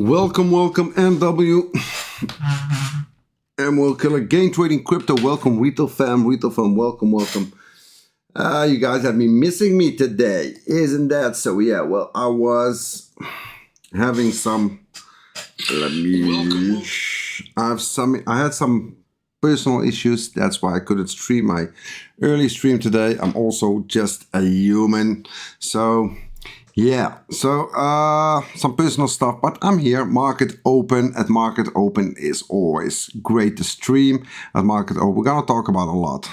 Welcome, MW. And we'll kill again trading crypto. Welcome, retail fam, welcome. You guys have been missing me today, isn't that so? Yeah, well, I was having some, I had some personal issues. That's why I couldn't stream my early stream today. I'm also just a human. So yeah, so some personal stuff, but I'm here. Market open. At market open is always great to stream. At market open, we're gonna talk about a lot.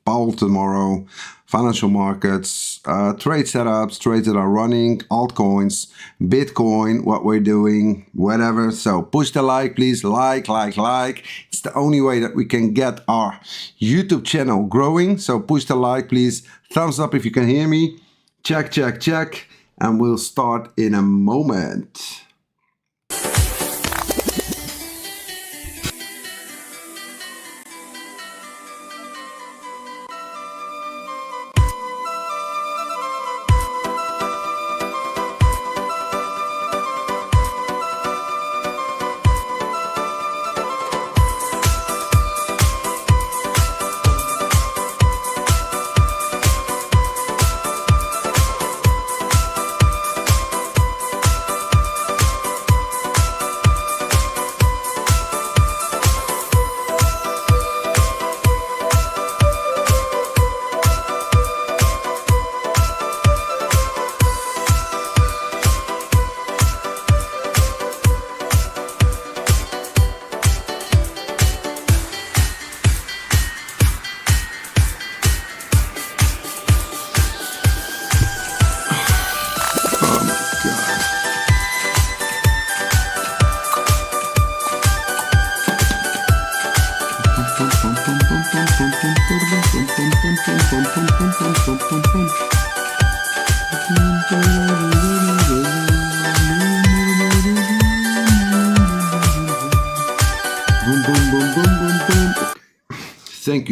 Powell tomorrow, financial markets, trade setups, trades that are running, altcoins, Bitcoin, what we're doing, whatever. So push the like, please. Like. It's the only way that we can get our YouTube channel growing. So push the like, please. Thumbs up if you can hear me. Check. And we'll start in a moment.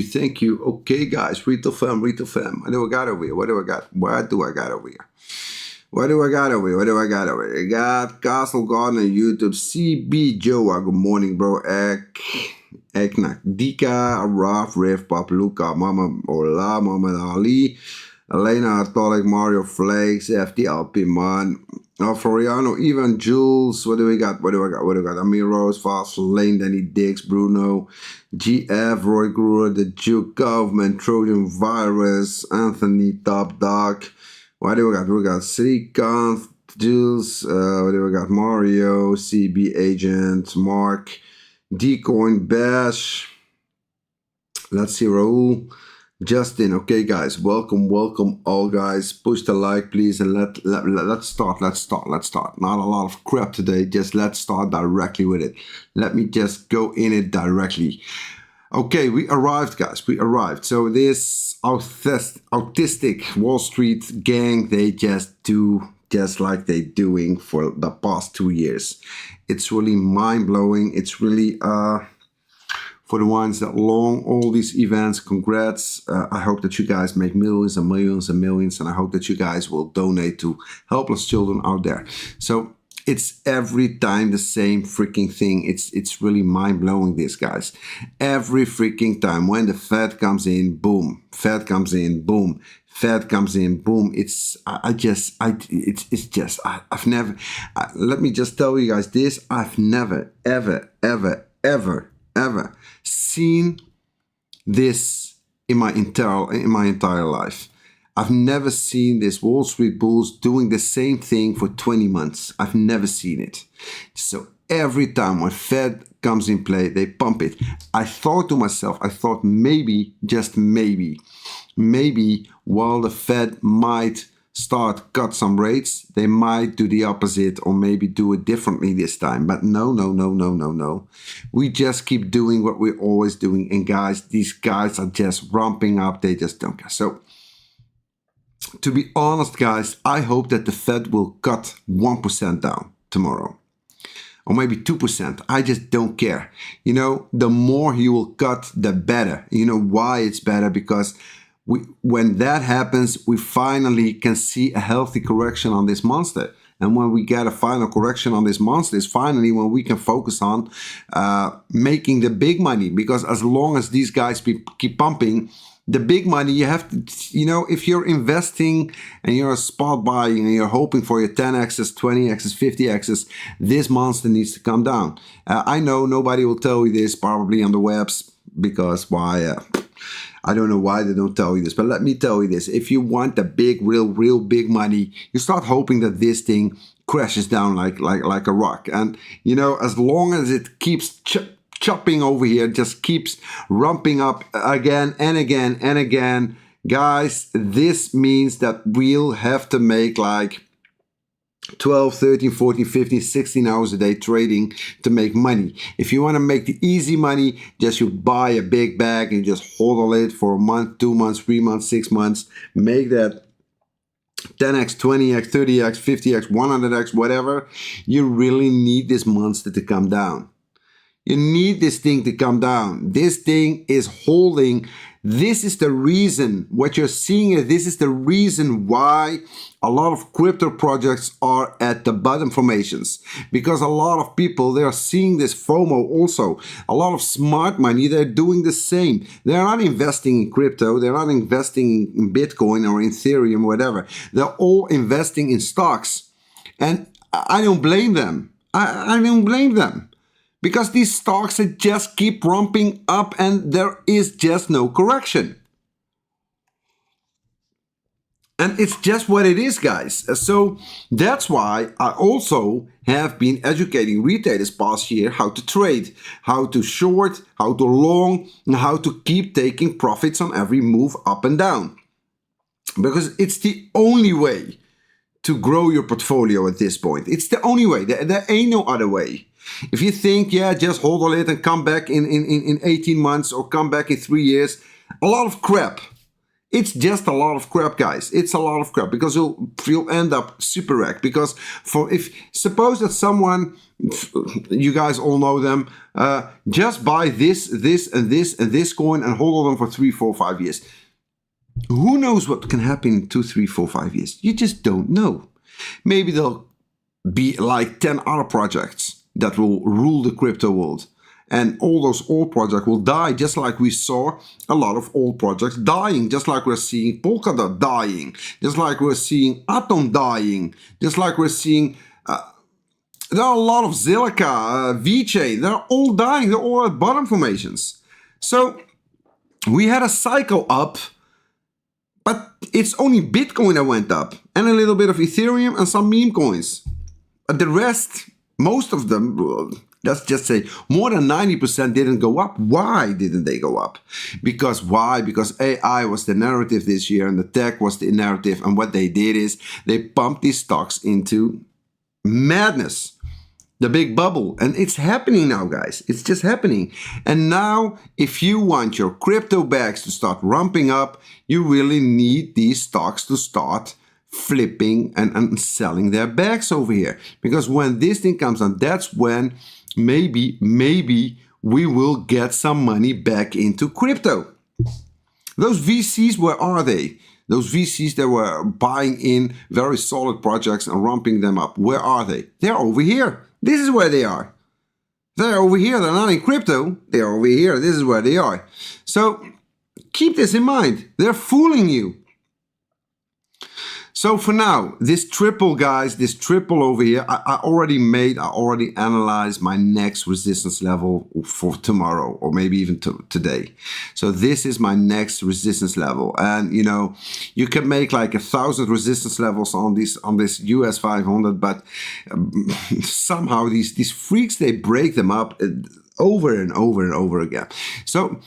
Thank you. Okay, guys, retail fam. What do I got over here? What do I got over here? I got Castle Garden on YouTube. CB Joa, good morning, bro. Eknak Dika, Raf, Riff, Pop, Luca, Mama Ola, Mama Ali, Elena Atolik, Mario Flakes, FTL Man, Floriano, Ivan Jules. What do we got? Amir Rose, Fast Lane, Danny Dix, Bruno, GF, Roy Gruer, The Duke Government, Trojan Virus, Anthony Top Dog. What do we got? We got Srikanth, Jules, what do we got? Mario, CB Agent, Mark, Dcoin, Bash. Let's see, Raul, Justin. Okay, guys, welcome all, guys. Push the like, please, and let's start. Not a lot of crap today, just let's start directly with it. Let me just go in it directly. Okay, we arrived, guys. So this autistic Wall Street gang, they just do just like they're doing for the past 2 years. It's really mind-blowing. It's really for the ones that long all these events, congrats. I hope that you guys make millions and millions and millions, and I hope that you guys will donate to helpless children out there. So it's every time the same freaking thing. It's really mind-blowing, this, guys. Every freaking time when the Fed comes in, boom. Fed comes in, boom. Fed comes in, boom. I've never, let me just tell you guys this. I've never, ever seen this in my entire life. I've never seen this Wall Street bulls doing the same thing for 20 months. I've never seen it. So every time when Fed comes in play, they pump it. I thought to myself, maybe, just maybe, while the Fed might start cut some rates, they might do the opposite or maybe do it differently this time. But no. We just keep doing what we're always doing. And guys, these guys are just ramping up. They just don't care. So to be honest, guys, I hope that the Fed will cut 1% down tomorrow. Or maybe 2%. I just don't care. You know, the more he will cut, the better. You know why it's better? Because when that happens, we finally can see a healthy correction on this monster. And when we get a final correction on this monster, is finally when we can focus on making the big money. Because as long as these guys keep pumping, the big money, you have to, you know, if you're investing and you're spot buying and you're hoping for your 10x's, 20x's, 50x's, this monster needs to come down. I know nobody will tell you this probably on the webs, because why? I don't know why they don't tell you this, but let me tell you this. If you want the big, real big money, you start hoping that this thing crashes down like a rock. And, you know, as long as it keeps chopping over here, just keeps ramping up again and again and again, guys, this means that we'll have to make like 12, 13, 14, 15, 16 hours a day trading to make money. If you want to make the easy money, just you buy a big bag and just hodl it for a month, 2 months, 3 months, 6 months, make that 10x, 20x, 30x, 50x, 100x, whatever. You really need this monster to come down. You need this thing to come down. This thing is holding. This is the reason, what you're seeing is, this is the reason why a lot of crypto projects are at the bottom formations. Because a lot of people, they are seeing this FOMO also. A lot of smart money, they're doing the same. They're not investing in crypto. They're not investing in Bitcoin or Ethereum, whatever. They're all investing in stocks. And I don't blame them. I don't blame them. Because these stocks just keep ramping up and there is just no correction. And it's just what it is, guys. So that's why I also have been educating retailers past year how to trade, how to short, how to long, and how to keep taking profits on every move up and down. Because it's the only way to grow your portfolio at this point. It's the only way. There ain't no other way. If you think, yeah, just hold on it and come back in 18 months or come back in 3 years, a lot of crap. It's just a lot of crap, guys. It's a lot of crap because you'll end up super wrecked. Because suppose that someone, you guys all know them, just buy this and this coin and hold on for 3, 4, 5 years. Who knows what can happen in 2, 3, 4, 5 years? You just don't know. Maybe there'll be like 10 other projects that will rule the crypto world. And all those old projects will die, just like we saw a lot of old projects dying, just like we're seeing Polkadot dying, just like we're seeing Atom dying, just like we're seeing, there are a lot of Zilliqa, VeChain, they're all dying, they're all at bottom formations. So we had a cycle up, but it's only Bitcoin that went up, and a little bit of Ethereum and some meme coins. The rest, most of them, let's just say more than 90% didn't go up. Why didn't they go up? Because why? Because AI was the narrative this year and the tech was the narrative. And what they did is they pumped these stocks into madness. The big bubble. And it's happening now, guys. It's just happening. And now, if you want your crypto bags to start ramping up, you really need these stocks to start flipping and selling their bags over here. Because when this thing comes on, that's when maybe we will get some money back into crypto. Those VCs, where are they? Those VCs that were buying in very solid projects and ramping them up, where are they? They're over here. This is where they are. They're over here. They're not in crypto. They're over here. This is where they are. So keep this in mind. They're fooling you. So for now, this triple, guys, this triple over here, I already analyzed my next resistance level for tomorrow or maybe even today. So this is my next resistance level. And, you know, you can make like 1,000 resistance levels on this US 500, but somehow these freaks, they break them up over and over and over again. So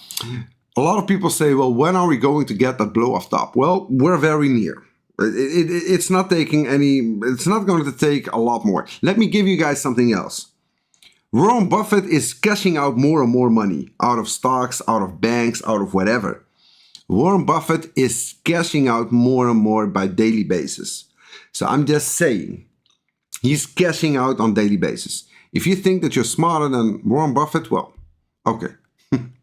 a lot of people say, well, when are we going to get that blow off top? Well, we're very near. It's not taking it's not going to take a lot more. Let me give you guys something else. Warren Buffett is cashing out more and more money out of stocks, out of banks, out of whatever. Warren Buffett is cashing out more and more by daily basis. So I'm just saying, he's cashing out on daily basis. If you think that you're smarter than Warren Buffett, well, okay,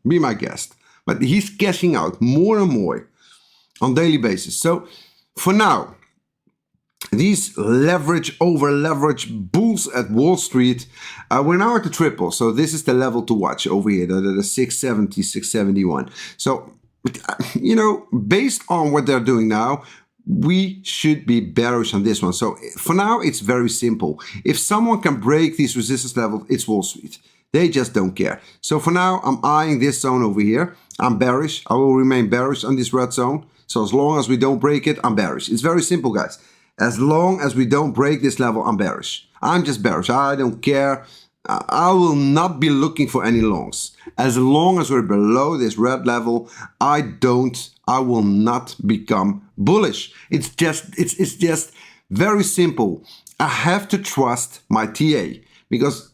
be my guest. But he's cashing out more and more on daily basis. So for now, these leverage over leverage bulls at Wall Street, we're now at the triple. So this is the level to watch over here, the 670, 671. So, you know, based on what they're doing now, we should be bearish on this one. So for now, it's very simple. If someone can break these resistance levels, it's Wall Street. They just don't care. So for now, I'm eyeing this zone over here. I'm bearish. I will remain bearish on this red zone. So as long as we don't break it, I'm bearish. It's very simple, guys. As long as we don't break this level, I'm bearish. I'm just bearish. I don't care. I will not be looking for any longs. As long as we're below this red level, I will not become bullish. It's just very simple. I have to trust my TA because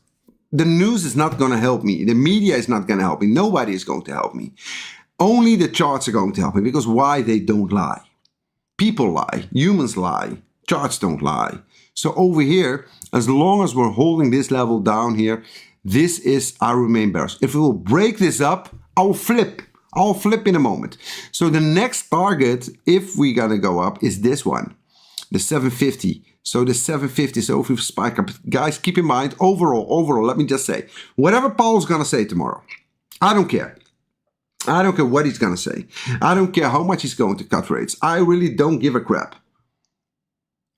the news is not going to help me. The media is not going to help me. Nobody is going to help me. Only the charts are going to help me because why? They don't lie. People lie. Humans lie. Charts don't lie. So over here, as long as we're holding this level down here, I remain bearish. If we will break this up, I'll flip. I'll flip in a moment. So the next target, if we're gonna go up, is this one, the 750. So the 750, so if we spike up, guys, keep in mind, overall, let me just say, whatever Powell's gonna say tomorrow, I don't care. I don't care what he's gonna say. I don't care how much he's going to cut rates. I really don't give a crap.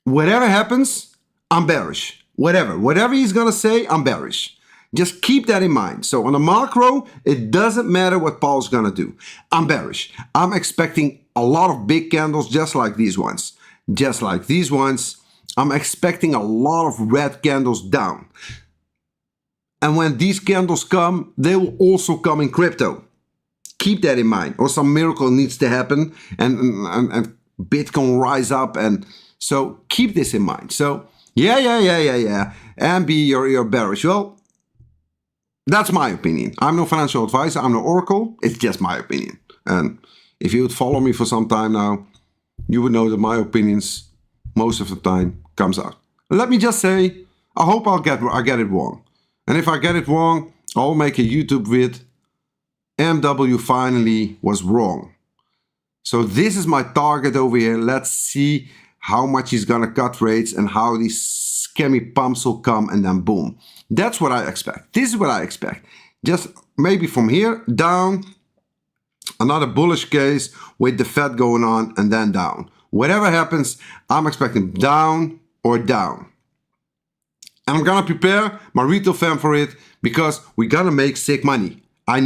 Whatever happens, I'm bearish. Whatever he's gonna say, I'm bearish. Just keep that in mind. So on the macro, it doesn't matter what Powell's gonna do. I'm bearish. I'm expecting a lot of big candles just like these ones. Just like these ones. I'm expecting a lot of red candles down. And when these candles come, they will also come in crypto. Keep that in mind. Or some miracle needs to happen and Bitcoin rise up, and so keep this in mind. So yeah. And you're bearish. Well, that's my opinion. I'm no financial advisor. I'm no oracle. It's just my opinion. And if you would follow me for some time now, you would know that my opinions most of the time comes out. Let me just say, I hope I get it wrong. And if I get it wrong, I'll make a YouTube vid. MW finally was wrong. So this is my target over here. Let's see how much he's gonna cut rates and how these scammy pumps will come, and then boom. That's what I expect. This is what I expect. Just maybe from here down, another bullish case with the Fed going on, and then down. Whatever happens, I'm expecting down or down. And I'm gonna prepare my retail fam for it because we're gonna make sick money. I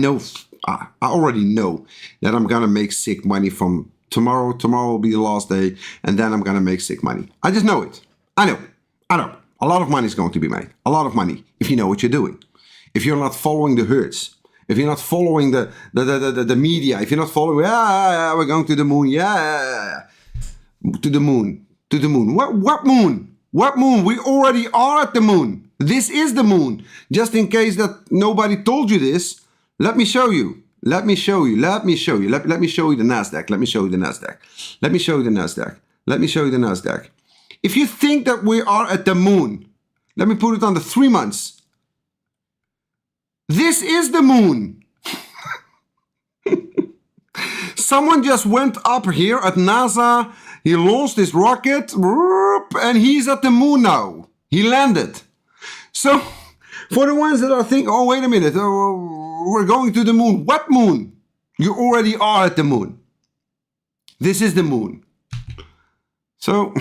already know that I'm gonna make sick money from tomorrow. Tomorrow will be the last day, and then I'm gonna make sick money. I just know it. I know. A lot of money is going to be made. A lot of money if you know what you're doing. If you're not following the herds. If you're not following the media. If you're not following, we're going to the moon. Yeah. To the moon. To the moon. What moon? What moon? We already are at the moon. This is the moon. Just in case that nobody told you this, let me show you. Let me show you the Nasdaq. Let me show you the Nasdaq. Let me show you the Nasdaq. Let me show you the Nasdaq. If you think that we are at the moon, let me put it on the 3 months. This is the moon. Someone just went up here at NASA. He launched his rocket and he's at the moon now. He landed. So for the ones that are thinking, oh, wait a minute, we're going to the moon. What moon? You already are at the moon. This is the moon. So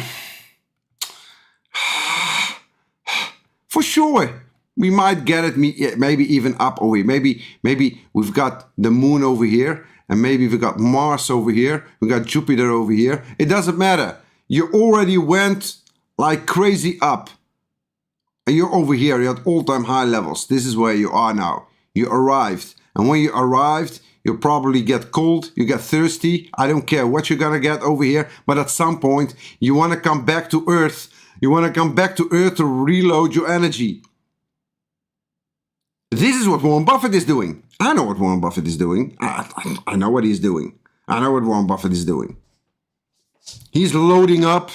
for sure, we might get it, maybe even up over here. Maybe we've got the moon over here, and maybe we've got Mars over here. We got Jupiter over here. It doesn't matter. You already went like crazy up. And you're over here, you're at all-time high levels. This is where you are now. You arrived. And when you arrived, you'll probably get cold, you get thirsty. I don't care what you're gonna get over here, but at some point, you wanna come back to Earth. You wanna come back to Earth to reload your energy. This is what Warren Buffett is doing. I know what Warren Buffett is doing. I know what he's doing. I know what Warren Buffett is doing. He's loading up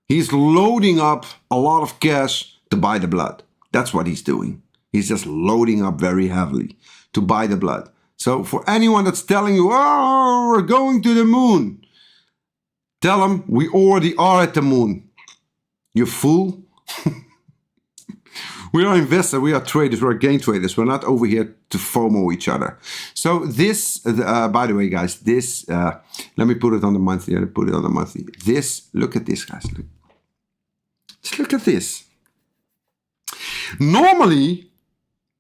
a lot of cash to buy the blood. That's what he's doing. He's just loading up very heavily to buy the blood. So for anyone that's telling you, oh, we're going to the moon, tell them we already are at the moon. You fool. We are investors, we are traders, we are gain traders. We're not over here to FOMO each other. So this, by the way, guys, this, let me put it on the monthly. Let me put it on the monthly. This, look at this, guys. Just look at this. Normally,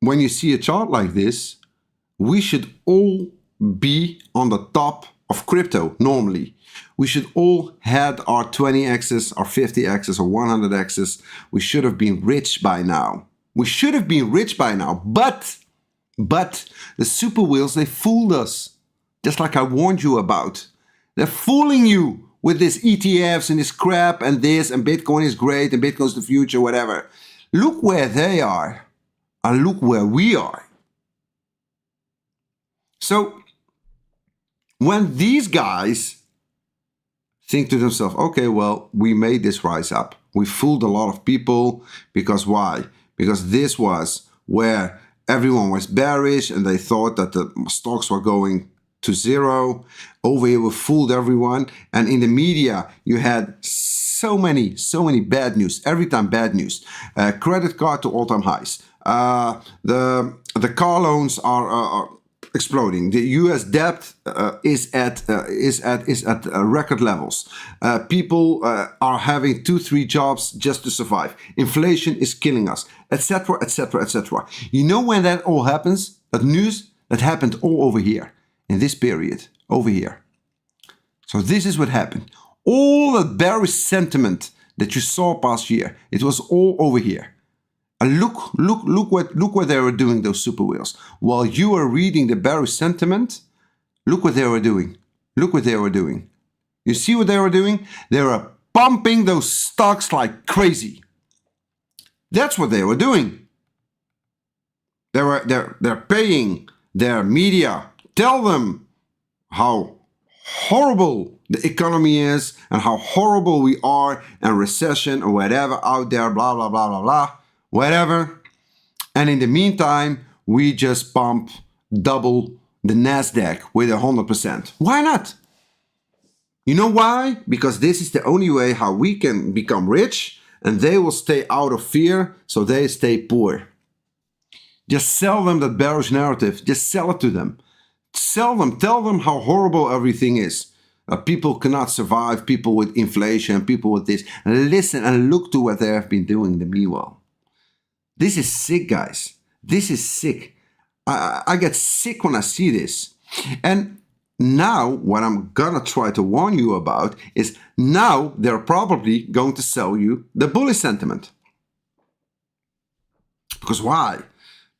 when you see a chart like this, we should all be on the top of crypto, normally. We should all had our 20x's, our 50x's, or 100x's. We should have been rich by now. We should have been rich by now. But the super whales, they fooled us. Just like I warned you about. They're fooling you with this ETFs and this crap and this, and Bitcoin is great and Bitcoin's the future, whatever. Look where they are and look where we are. So when these guys think to themselves, okay, well, we made this rise up. We fooled a lot of people because why? Because this was where everyone was bearish and they thought that the stocks were going to zero. Over here, we fooled everyone. And in the media, you had so many bad news. Every time bad news. Credit card to all-time highs. The car loans are exploding. The U.S. debt is at record levels. People are having 2-3 jobs just to survive. Inflation is killing us, etc., etc., etc. You know when that all happens? That news that happened all over here in this period over here. So this is what happened. All the bearish sentiment that you saw past year, it was all over here. And look what they were doing, those super whales. While you were reading the bearish sentiment, look what they were doing. Look what they were doing. You see what they were doing? They were pumping those stocks like crazy. That's what they were doing. They're paying their media. Tell them how horrible the economy is and how horrible we are and recession or whatever out there, blah, blah, blah, blah, blah. Whatever. And in the meantime, we just pump double the NASDAQ with 100%. Why not? You know why? Because this is the only way how we can become rich and they will stay out of fear, so they stay poor. Just sell them that bearish narrative. Just sell it to them. Sell them. Tell them how horrible everything is. People cannot survive, people with inflation, people with this. And listen and look to what they have been doing in the meanwhile. This is sick, guys. This is sick. I get sick when I see this. And now what I'm gonna try to warn you about is now they're probably going to sell you the bullish sentiment. Because why?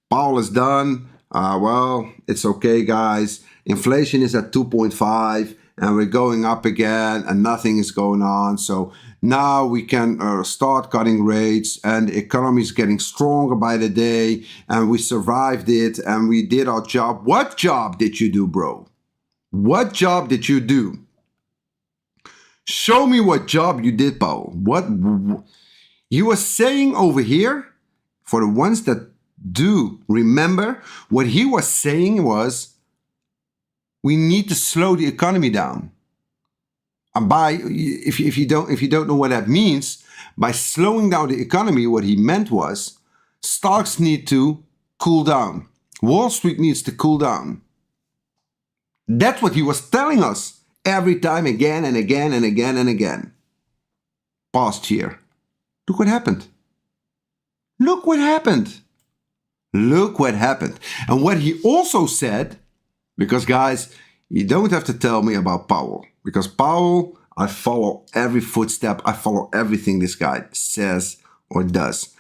Powell is done. Well, it's okay, guys. Inflation is at 2.5 and we're going up again and nothing is going on. So now we can start cutting rates and the economy is getting stronger by the day and we survived it and we did our job. What job did you do, bro? What job did you do? Show me what job you did, Powell. What you were saying over here, for the ones that do remember, what he was saying was we need to slow the economy down. And by, if you don't know what that means, by slowing down the economy, what he meant was stocks need to cool down. Wall Street needs to cool down. That's what he was telling us every time, again and again and again and again. Past year. Look what happened. Look what happened. Look what happened. And what he also said, because guys, you don't have to tell me about Powell. Because Powell, I follow every footstep. I follow everything this guy says or does.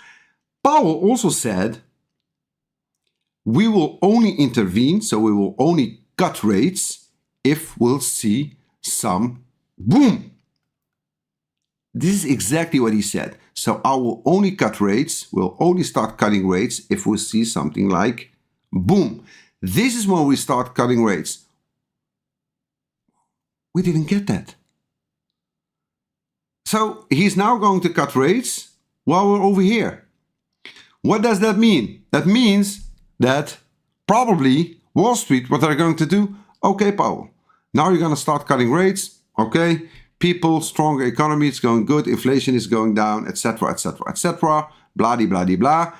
Powell also said, we will only intervene, so we will only cut rates if we'll see some boom. This is exactly what he said. So I will only cut rates, we'll only start cutting rates if we see something like boom. This is when we start cutting rates. We didn't get that. So he's now going to cut rates while we're over here. What does that mean? That means that probably Wall Street, what they're going to do, okay, Powell, now you're going to start cutting rates, okay? people, stronger economy, it's going good, inflation is going down, etc., etc., etc. Blah, de, blah, de, blah.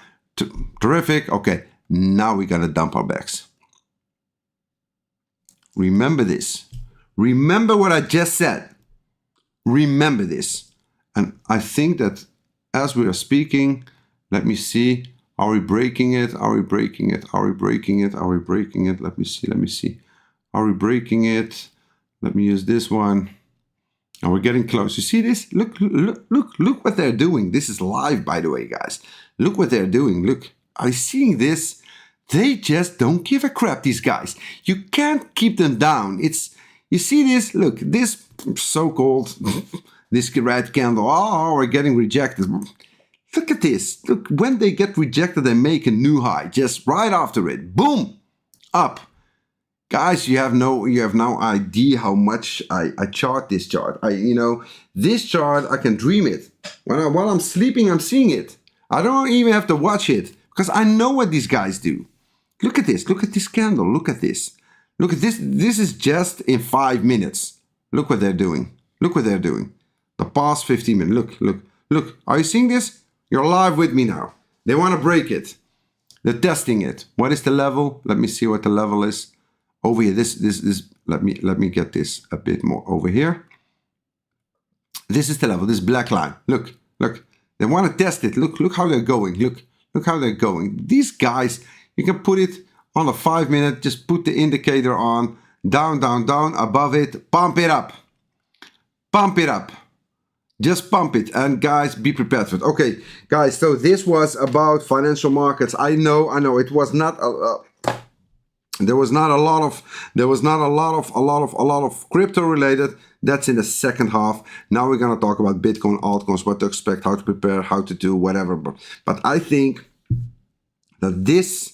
Terrific. Okay, now we gotta dump our bags. Remember this. Remember what I just said. Remember this. And I think that as we are speaking, let me see. Are we breaking it? Are we breaking it? Are we breaking it? Are we breaking it? Let me see. Let me see. Are we breaking it? Let me use this one. And we're getting close. You see this? Look, look, look, look what they're doing. This is live, by the way, guys. Look what they're doing. Look, are you seeing this? They just don't give a crap, these guys. You can't keep them down. It's, you see this? Look, this so-called, this red candle. Oh, we're getting rejected. Look at this. Look, when they get rejected, they make a new high. Just right after it. Boom. Up. Guys, you have no idea how much I chart this chart. This chart, I can dream it. While I'm sleeping, I'm seeing it. I don't even have to watch it because I know what these guys do. Look at this. Look at this candle. Look at this. Look at this. This is just in 5 minutes. Look what they're doing. Look what they're doing. The past 15 minutes. Look, look, look. Are you seeing this? You're live with me now. They want to break it. They're testing it. What is the level? Let me see what the level is. Over here, this. Let me get this a bit more over here. This is the level. This black line. Look, look. They want to test it. Look how they're going. Look how they're going. These guys, you can put it on a 5 minute. Just put the indicator on. Down, down, down. Above it. Pump it up. Pump it up. Just pump it. And guys, be prepared for it. Okay, guys. So this was about financial markets. I know. It was not. There was not a lot of crypto related. That's in the second half. Now we're gonna talk about Bitcoin, altcoins, what to expect, how to prepare, how to do whatever. But I think that this,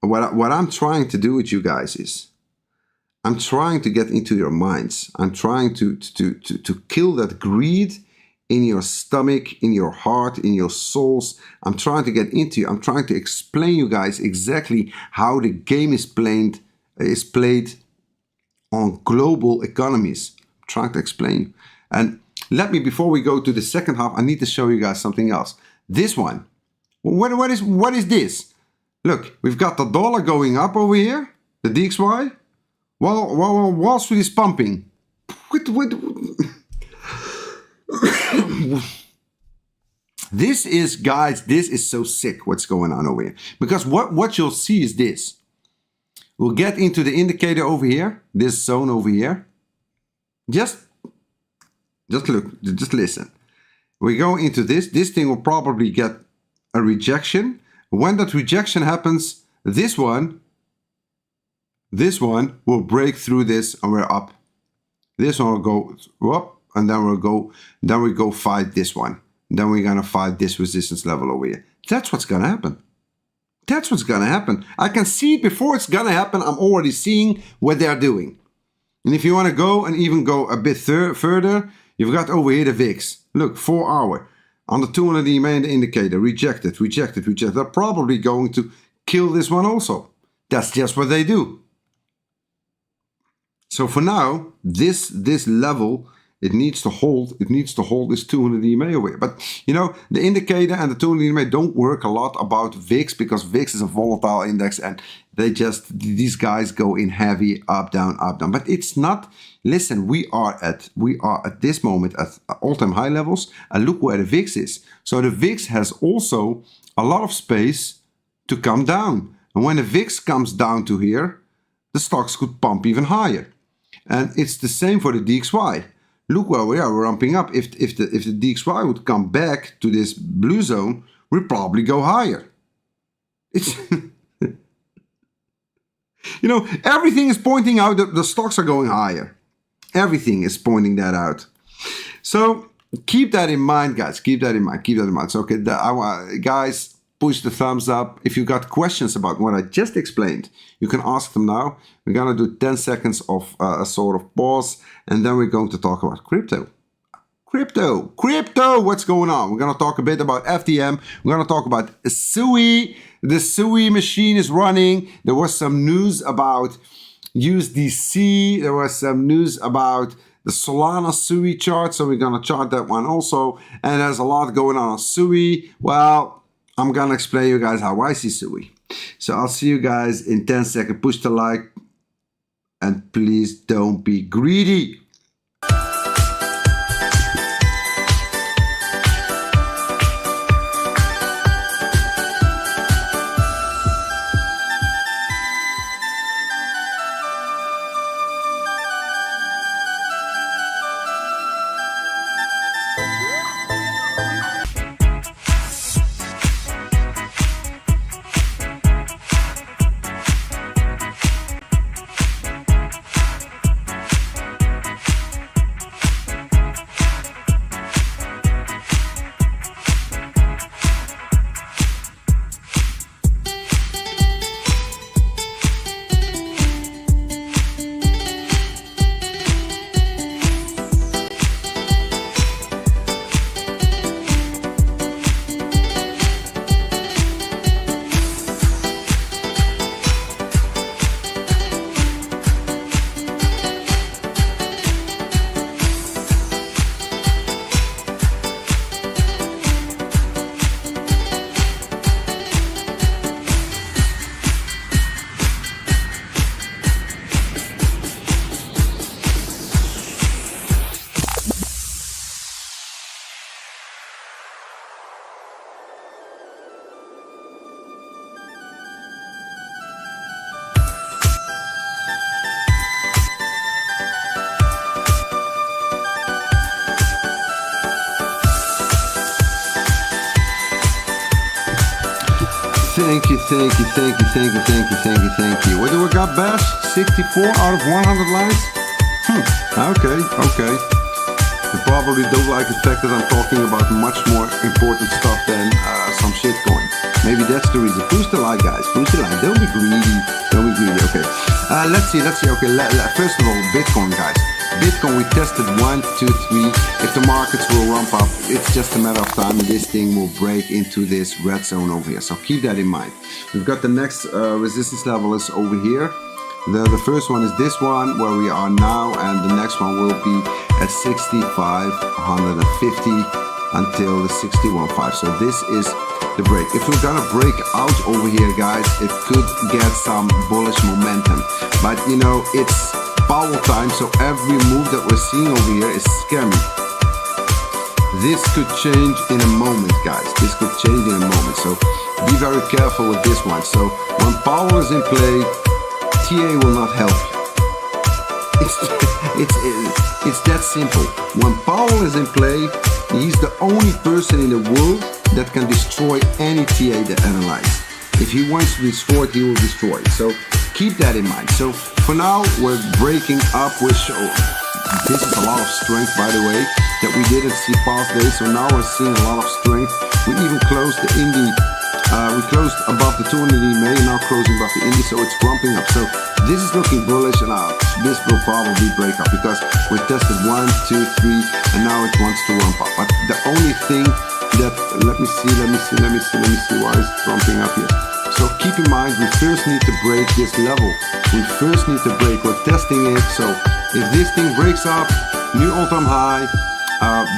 what I'm trying to do with you guys is, I'm trying to get into your minds. I'm trying to kill that greed in your stomach, in your heart, in your souls. I'm trying to get into you. I'm trying to explain you guys exactly how the game is played on global economies. I'm trying to explain. And let me, before we go to the second half, I need to show you guys something else. This one. What is this? Look, we've got the dollar going up over here, the DXY. Well, Wall Street is pumping. This is, guys, this is so sick what's going on over here. Because what you'll see is this. We'll get into the indicator over here, this zone over here. Just look, just listen. We go into this. This thing will probably get a rejection. When that rejection happens, this one will break through this and we're up. This one will go up. And then we go fight this one. Then we're gonna fight this resistance level over here. That's what's gonna happen. That's what's gonna happen. I can see it before it's gonna happen. I'm already seeing what they're doing. And if you want to go and even go a bit further, you've got over here the VIX. Look, 4 hour on the 200 EMA and the indicator. Rejected, rejected, rejected. They're probably going to kill this one also. That's just what they do. So for now, this level, it needs to hold this 200 EMA over here. But you know, the indicator and the 200 EMA don't work a lot about VIX, because VIX is a volatile index and these guys go in heavy up, down, up, down. But it's not, listen, we are at this moment at all-time high levels, and look where the VIX is. So the VIX has also a lot of space to come down. And when the VIX comes down to here, the stocks could pump even higher. And it's the same for the DXY. Look where we are, we're ramping up. If the DXY would come back to this blue zone, we'd probably go higher. It's you know, everything is pointing out that the stocks are going higher. Everything is pointing that out. So keep that in mind, guys. Keep that in mind. Keep that in mind. So okay, guys, push the thumbs up. If you got questions about what I just explained, you can ask them now. We're gonna do 10 seconds of a sort of pause, and then we're going to talk about crypto. Crypto, what's going on? We're gonna talk a bit about FTM. We're gonna talk about SUI. The SUI machine is running. There was some news about USDC. There was some news about the Solana SUI chart, so we're gonna chart that one also. And there's a lot going on SUI. Well, I'm gonna explain you guys how I see SUI. So I'll see you guys in 10 seconds. Push the like and please don't be greedy. Thank you. What do we got, Bash? 64 out of 100 likes? Okay. You probably don't like the fact that I'm talking about much more important stuff than some shitcoin. Maybe that's the reason. Push the like, guys. Push the like. Don't be greedy. Okay. Let's see. Okay. First of all, Bitcoin, guys. Bitcoin, we tested 1, 2, 3. If the markets will ramp up, it's just a matter of time and this thing will break into this red zone over here. So keep that in mind. We've got the next resistance level is over here. The first one is this one where we are now, and the next one will be at 6,550 until the 61.5. So this is the break. If we're gonna break out over here, guys, it could get some bullish momentum. But you know, it's power time, so every move that we're seeing over here is scary. This could change in a moment, guys. This could change in a moment, so be very careful with this one. So when power is in play, TA will not help you. It's that simple. When Powell is in play, he's the only person in the world that can destroy any TA that analyzes. If he wants to destroy it, he will destroy it. So keep that in mind. So for now, we're breaking up with this is a lot of strength, by the way, that we didn't see past days. So now we're seeing a lot of strength. We even closed the Indy. We closed above the 200 EMA, now closing above the Indy, so it's ramping up. So this is looking bullish, and this will probably break up because we tested 1, 2, 3, and now it wants to ramp up. But the only thing that, let me see why it's ramping up here. So keep in mind, we first need to break this level. We're testing it. So if this thing breaks up, new all-time high,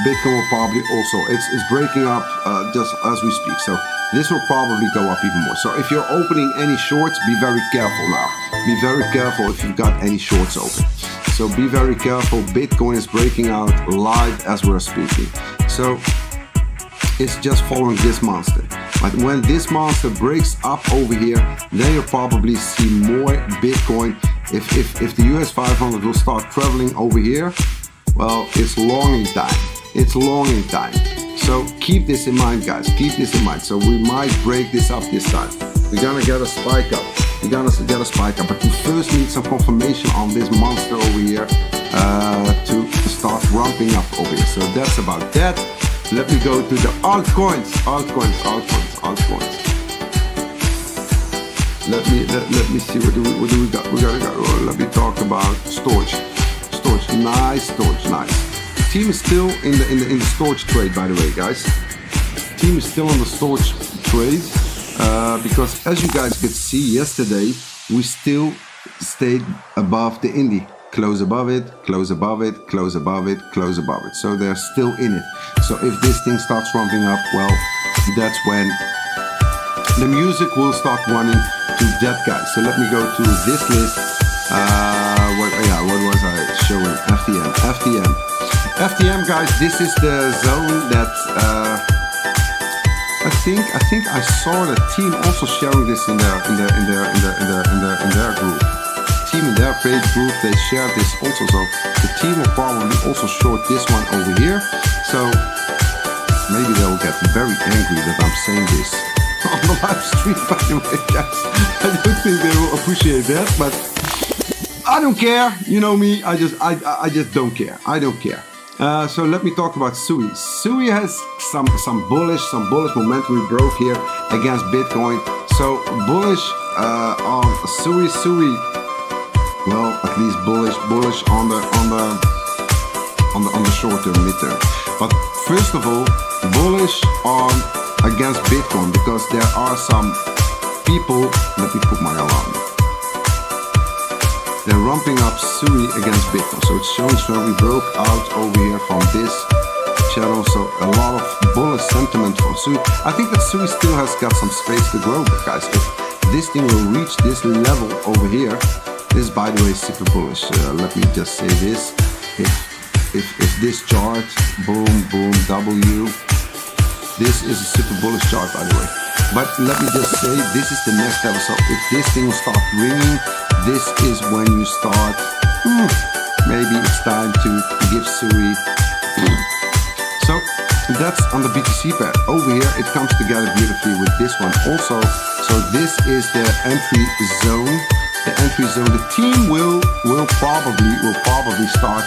Bitcoin will probably also, it's breaking up just as we speak. So this will probably go up even more. So if you're opening any shorts, be very careful now. Be very careful if you've got any shorts open. So be very careful. Bitcoin is breaking out live as we're speaking. So it's just following this monster. But when this monster breaks up over here, then you'll probably see more Bitcoin. If the US 500 will start traveling over here, well, it's long in time. It's long in time. So keep this in mind, guys. Keep this in mind. So we might break this up this time. We're gonna get a spike up. But we first need some confirmation on this monster over here to start ramping up over here. So that's about that. Let me go to the altcoins. Let me see what do we got. Let me talk about storage. Nice. Team is still in the storage trade, by the way, guys. Team is still on the storage trade because as you guys could see yesterday, we still stayed above the Indy. close above it, close above it, close above it, close above it. So they're still in it. So if this thing starts ramping up, well, that's when the music will start running to that guy. So let me go to this list. What was I showing? FTM, guys. This is the zone that I think I saw the team also sharing this in their group. Team in their page group, they shared this also. So the team will probably also short this one over here. So maybe they will get very angry that I'm saying this on the live stream, by the way, guys. I don't think they will appreciate that, but I don't care. You know me, I just don't care. I don't care. So let me talk about SUI. SUI has some bullish momentum. We broke here against Bitcoin. So bullish on SUI. Well, at least bullish on the short term, midterm. But first of all, bullish on against Bitcoin, because there are some people. Let me put my alarm. They're ramping up SUI against Bitcoin. So it's showing where we broke out over here from this channel. So a lot of bullish sentiment from SUI. I think that SUI still has got some space to grow, but guys, if this thing will reach this level over here, this, by the way, is super bullish. Let me just say this: if this chart, boom, W, this is a super bullish chart, by the way. But let me just say, this is the next level. So if this thing will start ringing, this is when you start. Maybe it's time to give SUI. So that's on the BTC pair. Over here, it comes together beautifully with this one also. So this is the entry zone. The entry zone. The team will probably start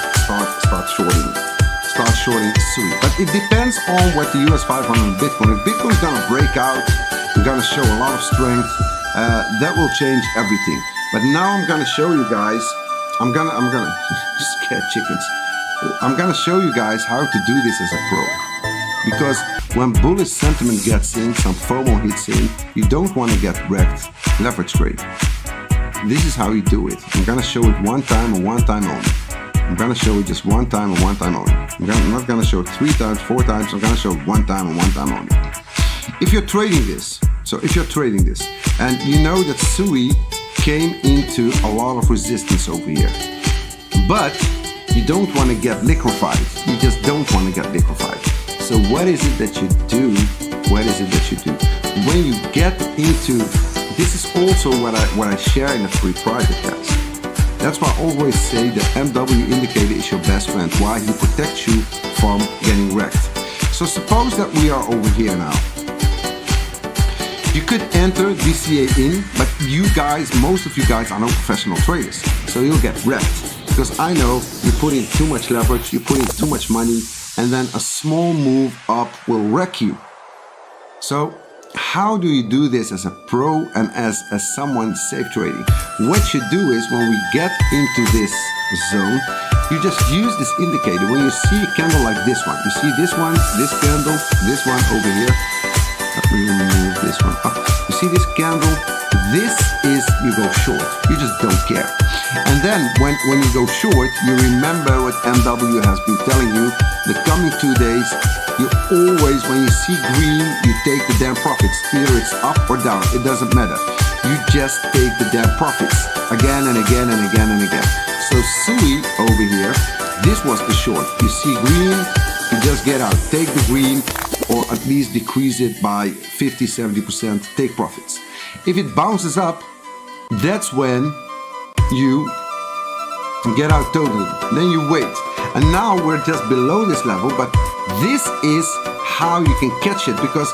shorting SUI. But it depends on what the US 500 Bitcoin. If Bitcoin is gonna break out, we're gonna show a lot of strength. That will change everything. But now I'm gonna show you guys. I'm gonna scare chickens. I'm gonna show you guys how to do this as a pro. Because when bullish sentiment gets in, some FOMO hits in, you don't want to get wrecked leverage trade. This is how you do it. I'm gonna show it one time and one time only. I'm gonna show it just one time and one time only. I'm not gonna show it 3 times, 4 times. I'm gonna show it one time and one time only. If you're trading this, and you know that SUI came into a lot of resistance over here, but you don't want to get liquefied. You just don't want to get liquefied. So what is it that you do? When you get into, this is also what I share in the free private test. That's why I always say the MW indicator is your best friend. Why? He protects you from getting wrecked. So suppose that we are over here now. You could enter DCA in, but you guys, most of you guys are not professional traders. So you'll get wrecked. Because I know you put in too much leverage, you put in too much money, and then a small move up will wreck you. So how do you do this as a pro and as someone safe trading? What you do is, when we get into this zone, you just use this indicator. When you see a candle like this one, you see this one, this candle, this one over here. Let me remove this one up. You see this candle? This is, you go short. You just don't care. And then when you go short, you remember what MW has been telling you. The coming 2 days, you always, when you see green, you take the damn profits. Either it's up or down, it doesn't matter. You just take the damn profits again and again and again and again. So SUI over here, this was the short. You see green, you just get out, take the green, or at least decrease it by 50-70%, take profits. If it bounces up, that's when you get out totally. Then you wait. And now we're just below this level, but this is how you can catch it. Because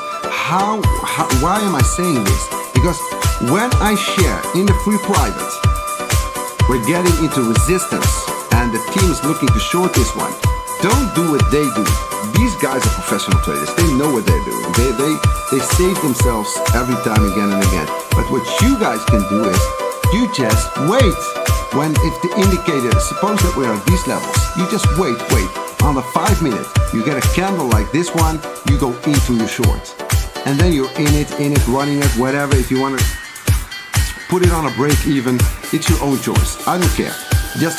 why am I saying this? Because when I share in the free private, we're getting into resistance and the team is looking to short this one. Don't do what they do. These guys are professional traders. They know what they're doing. They save themselves every time again and again. But what you guys can do is, you just wait. If the indicator, suppose that we're at these levels, you just wait. On the 5 minute, you get a candle like this one, you go into your short. And then you're in it, running it, whatever. If you want to put it on a break even, it's your own choice. I don't care. Just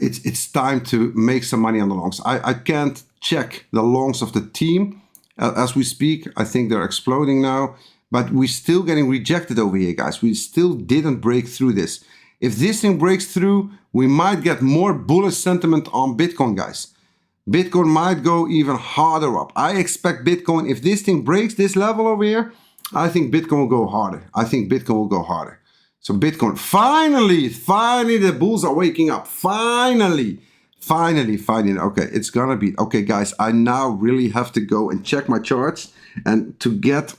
it's time to make some money on the longs. I can't check the longs of the team as we speak. I think they're exploding now, but we're still getting rejected over here, guys. We still didn't break through this. If this thing breaks through, we might get more bullish sentiment on Bitcoin, guys. Bitcoin might go even harder up. I expect Bitcoin, if this thing breaks this level over here, I think Bitcoin will go harder. I think Bitcoin will go harder. So Bitcoin, finally, the bulls are waking up. Finally. Okay, it's gonna be, okay, guys, I now really have to go and check my charts and to get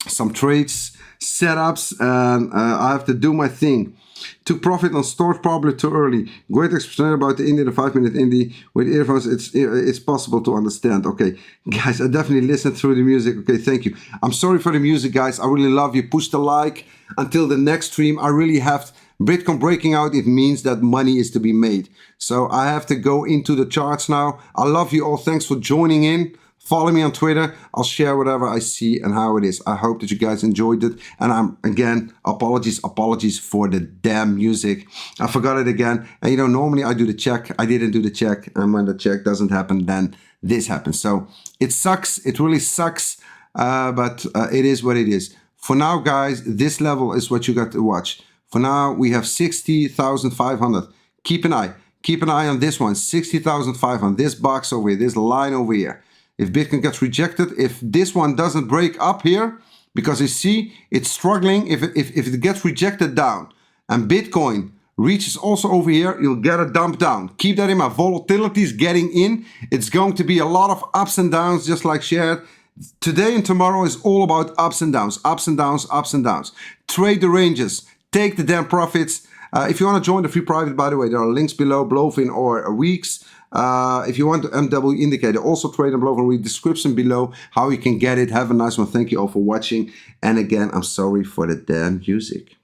some trades, setups, and I have to do my thing. Took profit on stores probably too early. Great explanation about the Indie, the 5-minute Indie. With earphones, it's possible to understand. Okay, guys, I definitely listened through the music. Okay, thank you. I'm sorry for the music, guys. I really love you. Push the like until the next stream. I really have Bitcoin breaking out. It means that money is to be made. So I have to go into the charts now. I love you all. Thanks for joining in. Follow me on Twitter. I'll share whatever I see and how it is. I hope that you guys enjoyed it. And again, apologies for the damn music. I forgot it again. And you know, normally I do the check. I didn't do the check. And when the check doesn't happen, then this happens. So it sucks. It really sucks. But it is what it is. For now, guys, this level is what you got to watch. For now, we have 60,500. Keep an eye on this one. 60,500. This box over here. This line over here. If Bitcoin gets rejected, if this one doesn't break up here, because you see it's struggling, if it gets rejected down and Bitcoin reaches also over here, you'll get a dump down. Keep that in mind. Volatility is getting in. It's going to be a lot of ups and downs, just like shared. Today and tomorrow is all about ups and downs, ups and downs, ups and downs. Trade the ranges. Take the damn profits. If you want to join the free private, by the way, there are links below, Blofin or Weex. If you want the MW indicator, also trade on Blofin, read description below how you can get it. Have a nice one. Thank you all for watching. And again, I'm sorry for the damn music.